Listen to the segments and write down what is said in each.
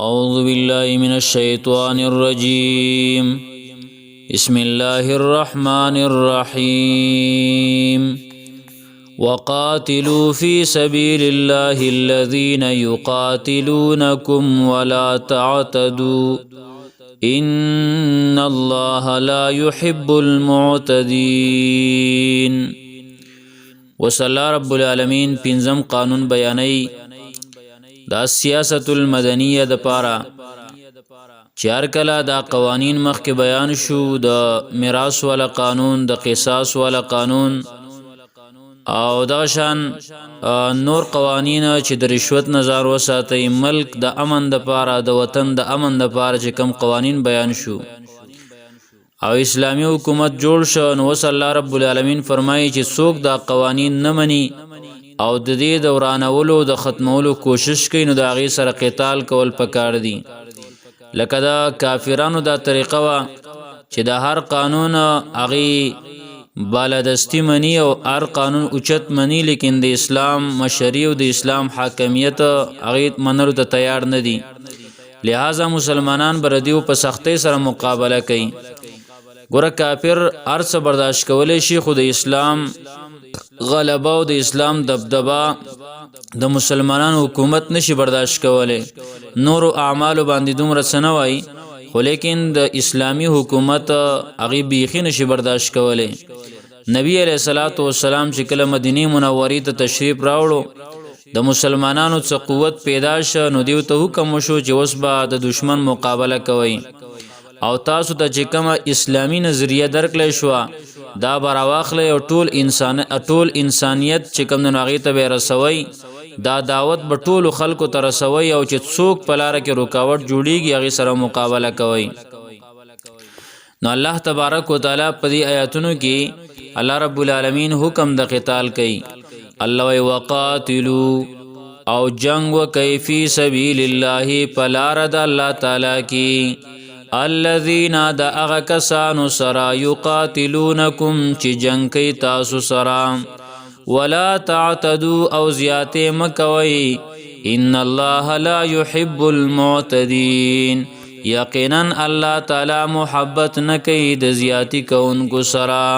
أعوذ بالله من الشيطان الرجيم. بسم الله الرحمن الرحيم. وقاتلوا في سبيل الله الذين يقاتلونكم ولا تعتدوا إن الله لا يحب المعتدين. وصلى رب العالمین پنځم قانون بیانوي دا سیاست المدنیه د پاره چار کلا دا قوانین مخکې بیان شو، د میراث والا قانون، د قصاص والا قانون او دا شان نور قوانین چې د رشوت نظر وساتي، ملک د امن د پاره، د وطن د امن د پاره چې کم قوانین بیان شو او اسلامی حکومت جوړ شو. نو وصلی الله رب العالمین فرمایي چې څوک دا قوانین نه مني او د دې دورانولو د ختمولو کوشش کوي نو د هغې سره قتال کول پکار دي. لکه دا کافرانو دا طریقه وه چې د هر قانون هغې بالادستی مني او هر قانون اوچت مني، لیکن د اسلام مشري او د اسلام حاکمیت هغې منلو ته تیار نه دي. لہذا مسلمانان به د دې په سختۍ سره مقابله کوي. ګوره کافر هر څه برداشت کولی شي، خو د اسلام غلبه او د اسلام دبدبه د مسلمانانو حکومت نشي برداشت کولی. نور اعمالو باندې دومره څه نه وایي، خو لیکن د اسلامی حکومت هغې بیخي نشي برداشت کولی. نبی علیه الصلاة والسلام چې کله مدینې منورې ته تشریف راوړو، د مسلمانانو څه قوت پیدا شه، نو دیو ته حکم وشو چې اوس به د دشمن مقابله کوئ او تاسو ته چې کومه اسلامی نظریه درکلی شوه دا به راواخلی او ټول انسانیت چې کوم دی نو هغې ته به یې رسوئ. دا دعوت به ټولو خلکو ته رسوئ او چې څوک په لاره کې رکاوټ جوړیږي هغې سره مقابله کوئ. نو الله تبارک وتعالی په دې آیاتونو کې الله رب العالمین حکم د قتال کوي. الله وی وقاتلو او جنگ وکئ فی سبیل الله په لاره د الله تعالی کې الذین دا اغا کسانو سرا یقاتلونکم چی جنگ کئی تاسو سرا ولا تعتدو او زیاتے مکوئی ان اللہ لا يحب المعتدین یقینا اللہ تعالی محبت نکی د زیاتی کونکو سرا.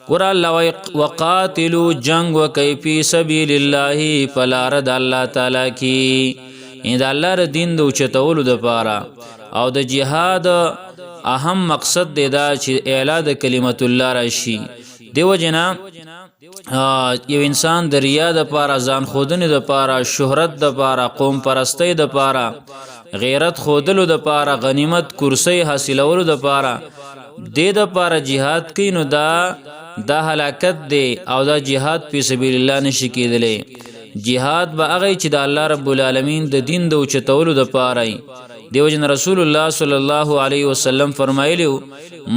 قرآن اللہ وقاتلو جنگ وکی فی سبیل اللہ پلارد اللہ تعالی کی دا اللہ را دین دو چتولو دا پارا او د جهاد اهم مقصد دی دا چې اعلا د کلمت الله راشي. دیو جنا یو انسان د ریا د پاره، ځان خودنې د پاره، شهرت د پاره، قوم پرستی د پاره، غیرت خودلو د پاره، غنیمت کرسی حاصلولو د پاره د پاره جهاد کوي، نو دا هلاکت دی او دا جهاد فی سبیل الله نشي کېدلی. جهاد به هغه چې د الله رب العالمین د دین د اوچتولو د پاره. دیو جن رسول الله صلی الله علیه وسلم فرمایلیو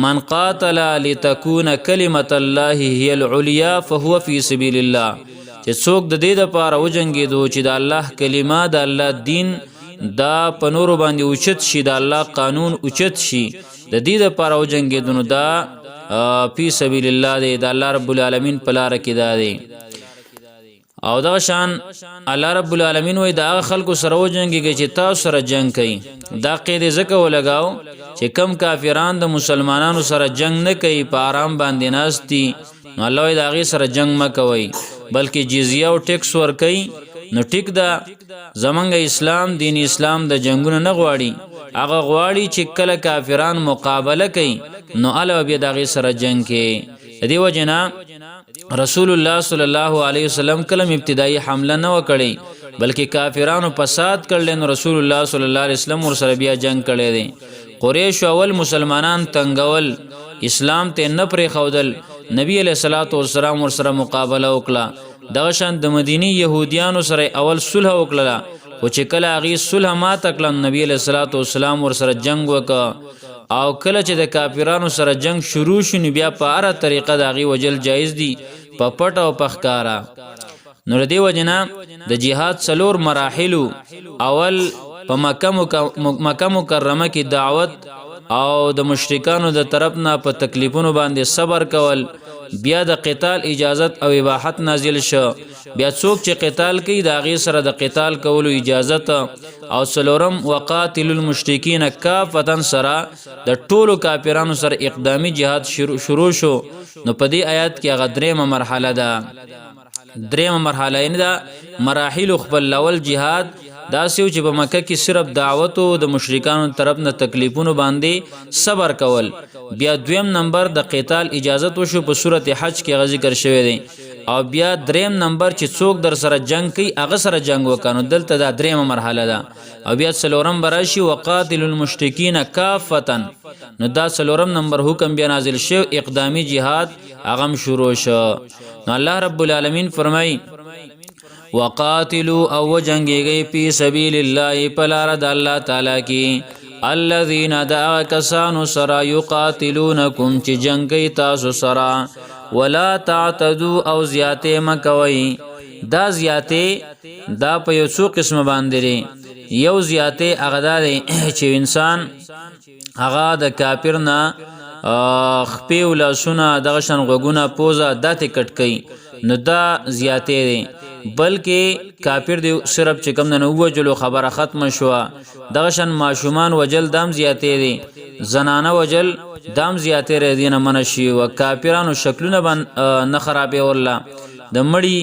من قاتل لتكون کلمت الله هي العليا فهو فی سبیل الله، چې څوک د دې لپاره وجنګېدو چې د الله کلمه د الله دین دا په نورو باندې اوچت شي، د الله قانون اوچت شي، د دې لپاره وجنګېدو نو دا فی سبیل الله دی، د الله رب العالمین په لاره کې دا دی. او دا شان الله رب العالمین وی دا خلکو سره وجنګیږي چې تاسو سره جنگ کوي. دا قید ځکه ولګاو چې کم کافران د مسلمانانو سره جنگ نه کوي، په آرام باندې ناست دي، نو الله وی د هغې سره جنگ مه کوئ بلکې جزیه او ټیکس ورکوئ. نو ټیک ده زمونږ اسلام دین اسلام د جنگونه نه غواړي، هغه غواړي چې کله کافران مقابله کوي نو الله بیا د هغې سره جنگ کوي. د دې وجې نه رسول الله صلی الله علیه وسلم کلم ابتدائی حمله نه وکړي بلکې کافرانو فساد کړل، نو رسول الله صلی الله علیه وسلم ورسره بیا جنگ کړی دی. قریش اول مسلمانان تنگول، اسلام ته نه پرېښودل، نبی علیه الصلاة والسلام ورسره مقابله وکړه. دغه شان د مدینی یهودیانو سره اول صلح وکړله، خو چې کله هغې صلح ماته کړه نبی علیه الصلاة والسلام ورسره جنگ وکړه. او کله چې د کافرانو سره جنگ شروع شو نو بیا په هره طریقه د هغې وجل جایز دي، په پټ او په ښکاره. نو د دې وجې نه د جهاد 4 مراحلو، اول په مکه مکرمه کې دعوت او د مشرکانو د طرف نه په تکلیفونو باندې صبر کول، بیا د قتال اجازت او اباحت نازل شو، بیا څوک چې قتال کوي دا غي سره د قتال کولو اجازه او سلورم وقاتل المشرکین کافتا سره د ټولو کافرانو سره اقدامی جهاد شروع شو. نو په دې آیات کې هغه درېمه مرحله ده. درېمه مرحله یې دا مراحل خپل اول جهاد دا سیو چې په مکه کې صرف دعوت او د مشرکانو طرف نه تکلیفونو باندې صبر کول. بیا دویم نمبر د قتال اجازه وشو په سورته حج کې ذکر شوی دی. او بیا دریم نمبر چې څوک در سره جنگ کوي هغه سره جنگ وکړو دلته دا دریمه مرحله ده. او بیا څلورم براشي وقاتل المشرکین کافتا. نو دا څلورم نمبر حکم بیا نازل شو اقدامی جهاد هغه شروع شو. نو الله رب العالمین فرمای وقاتلوا او جنگيږي په سبیل الله پلار د الله تعالی کی الذين دعا کسانو سرا یقاتلونکم چې جنگي تاسو سرا ولا تعتدوا او زیاته مکوي. دا زیاته دا په یو څو قسم باندې یو زیاته هغه دی چې انسان هغه د کافر نه خپې ولاسونه دغه شان غوګونه پوزه دته کټ کوي نو دا زیاته دی. بلکې کافر دی صرف چې کم نه وجلو خبره ختم شو دغه شان ماشومان وجل دام زیاته دی زنانه وجل دام زیاته ر دینه منشي او کافرانو شکلونه نه خرابې ورلا د مړی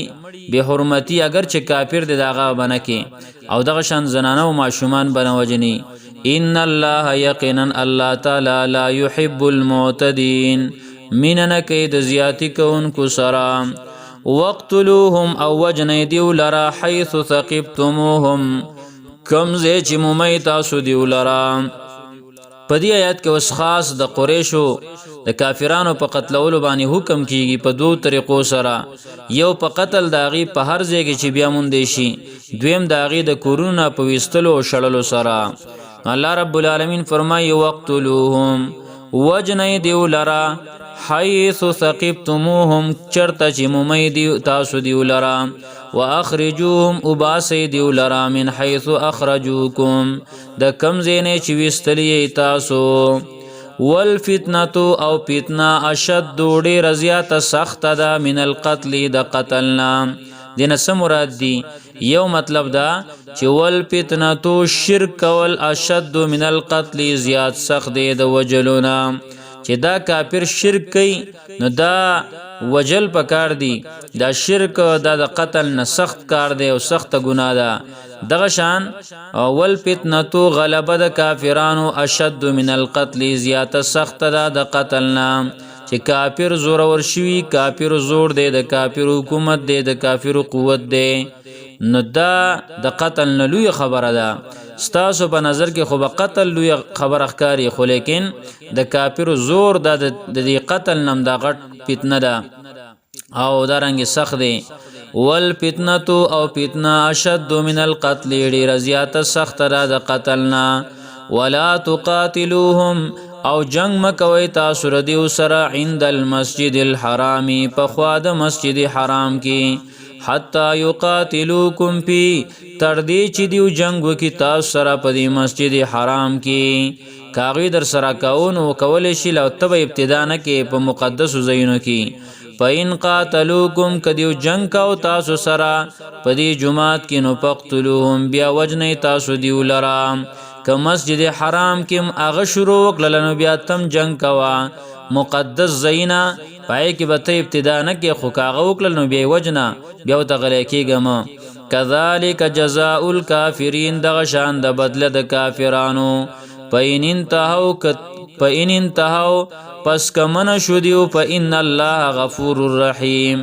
به حرمتي اگر چې کافر دی داغه بنکه او دغه شان زنانه او ماشومان بنوجني. ان الله یقینا الله تعالی لا يحب المعتدين منن کید زیاتی کون کو سرا وقتلوهم او وجنی دیو لرا حيث ثقفتموهم کم زی چې ممیتا سو دیو لرا. په دې آیات کې وس خاص د قریشو د کافرانو په قتلولو باندې حکم کیږي په دوه طریقو سره. یو په قتل داغي په هر ځای کې چې بیا مونږ شي. دویم داغي د کورونا په وستلو او شړلو سره. الله رب العالمین فرمایي وقتلوهم وجنی دیو لرا حيث ثقفتموهم چرته چې ممیدی تاسو دیو لرا واخرجوهم اباسی دیو لرا من حيث اخرجوكم د کم زینه چې وستلی تاسو. والفتنه او فتنه اشد ډیر زیات سخت ده من القتل د قتلنا. دینه سمراد دی یو مطلب دا چې والفتنه تو شرک ول اشد من القتل زیات سخت دی د وجلونا. چې دا کافر شرک کوي نو دا وجل پکار دی دا شرک دا د قتل نه سخت کار دی او سخت ګناه ده. دغه شان اول فتنه غلبه د کافرانو اشد من القتل زیات سخت ده د قتلنا. چې کافر زور ورشي کافر زور دی د کافر حکومت دی د کافر قوت دی نو دا د قتل نه لوی خبره ده. ستاسو په نظر کې خو به قتل لوی خبر اخکاری خو لیکن د کافر زور د دې قتل نم دا غټ فتنه ده او دا رنګ سخت دی. والفتنه او فتنه اشد من القتل ډیر زیات سخت ده د قتلنا. ولا تقاتلوهم او جنگ مکوي تاسو ردیو سره عند المسجد الحرام په خوا د مسجد حرام کې حتی یقاتلوکم فی تر دې چې دیو جنگ وکي تاسو سره په دې مسجد حرام کې. کاغی در سره کاونو کول شي لو تب ابتدا نه کې په مقدس زینو کې. پاین قاتلوکم کدیو جنگ کاو تاسو سره په دې جمعات کې نو پقتلوهم بیا وجنی تاسو دیو لرا. که مسجد حرام کې اغه شروع کړلنو بیا تم جنگ کوا مقدس زینا پای کې به ته ابتدا نه کې خو کاغه وکړل نو بیا وجنا بیا وتغلی کېږم. کذالک جزاء الکافرین دغه شان د بدله د کافرانو. پاین انتهو پس کمن شو دیو فإن الله غفور الرحیم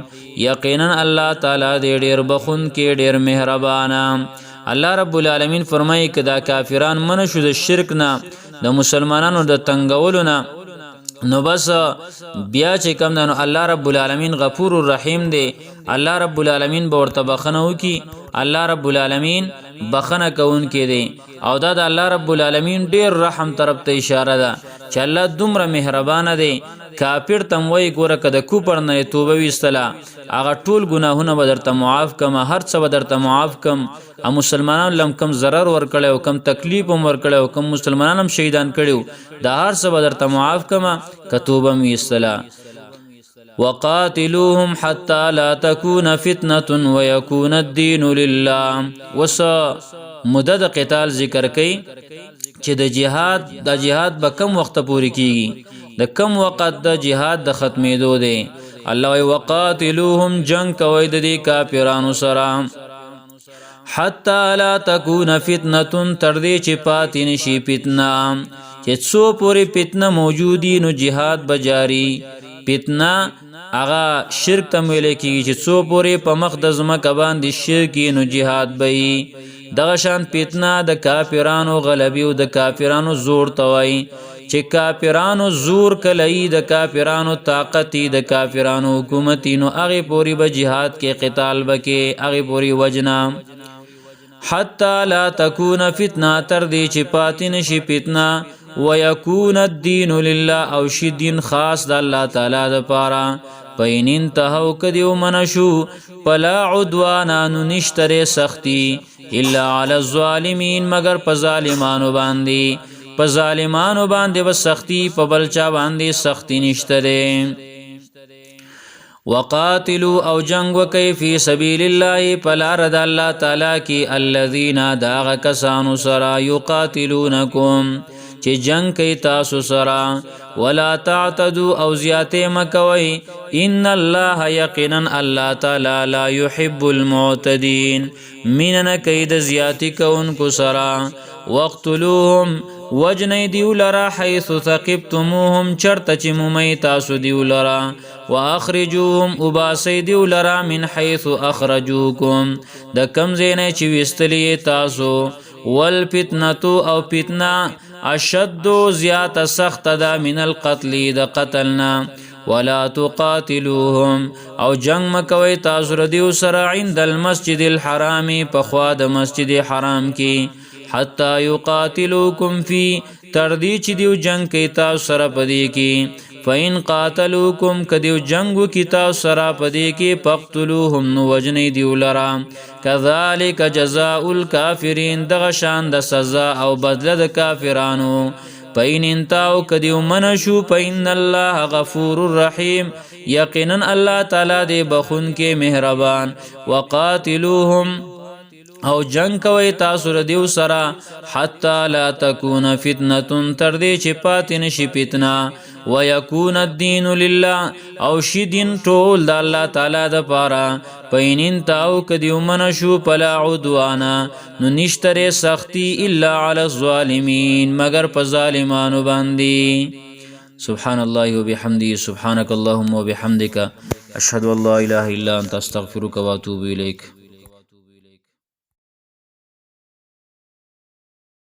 یقینا الله تعالی دې ډیر بخون کې ډیر مهربان. الله رب العالمین فرمایي کدا کافران من شو د شرک نه د مسلمانانو د تنگولو نه نو بس بیا چې کم دنو الله رب العالمین غفور الرحیم دی. الله رب العالمین به ورته بخنه وکي. الله رب العالمین بخنه کون کې دی او دا د الله رب العالمین ډیر رحم طرف ته اشاره ده چې الله دومره مهربان دی. کافر تم وای ګوره کده کوپر نه توبه وستلا هغه ټول ګناهونه به درته معاف کما هر څه به درته معاف کم. ا مسلمانانو لم کم ضرر ور کړو کم تکلیف ور کړو کم مسلمانانو شهیدان کړو دا هر څه به درته معاف کما کتوبه وستلا. وقاتلوهم حتى لا تكون فتنة ويكون الدين لله. وس مدد قتال ذکر کئ چې د جهاد به کم وخت پوری کیږي، د کم وخت د جهاد د ختمېدو دی. الله وی وقاتلوهم جنگ کوي د دې کافرانو سره حتی لا تکون فتنه تر دې چې پاتې نشي فتنه، چې څو پوری فتنه موجودی نو جهاد بجاری. فتنه اغا شرک تم ویل کیږي چې څو پوری په مخ د زمکه باندې شرک نو جهاد بئی. دغه شان فتنه د کافرانو غلبي او د کافرانو زور توي، چې کافرانو زور کلی د کافرانو طاقت د کافرانو حکومت نو هغه پوری به جهاد کې قتال بکې هغه پوری وجنا. حتی لا تکون فتنه تر دې چې پاتې نشي فتنه ويكون الدين لله او شي دین خاص د الله تعالی د پاره. پاین انتهو کدیو منشو فلا عدوان نشتره سختی الا علی الظالمین مگر په ظالمانو باندې، په ظالمانو باندې و سختی، په بلچا باندې سختی نشتره. وقاتلوا او جنگ وکي فی سبیل الله پلار د الله تعالی کی الذین داغ کسانو سرا یقاتلونکم چې جنگ کوي تاسو سرا. ولا تعتدوا او زیاته مکوي ان الله یقینا الله تعالی لا يحب المعتدین مینن کید زیاتی کونکو سرا. وقتلوهم وجنی دیو لرا حیث ثقبتموهم چرت چی ممی تاسو دیو لرا. واخرجوهم اباسی دیو لرا من حیث اخرجوکم د کم زینه چی وستلی تاسو. والفتنتو او فتنه اشد زیات سخت دا من القتل د قتلنا. ولا تقاتلوهم او جنگ مکوي تاسو ردیو سره عند المسجد الحرام پخوا د مسجد حرام کی حتی یقاتلوکم فی تردی چی دیو جنگ کی تاسو سره پدی کی. فین قاتلوکم کدیو جنگو کی تاسو سره پدی کی فقتلوهم نو وجنی دیو لرا. کذالک جزاء الکافرین دغشان د سزا او بدله د کافرانو. پین انتاو کدیو منشو پین الله غفور الرحیم یقینا الله تعالی دی بخون کے مهربان. وقاتلوهم او جنگ کوي تاسو ردیو سرا حتی لا تکون فتنه تر دې چې پاتې نشي فتنه ويكون الدين لله او شي دین ټول د الله تعالی د پاره. پاین تاو کدیو منشو پلا عدوانا نو نشتره سختی الا علی الظالمین مگر په ظالمانو باندې. سبحان الله وبحمده سبحانك اللهم وبحمدك اشهد ان لا اله الا انت استغفرك واتوب اليك.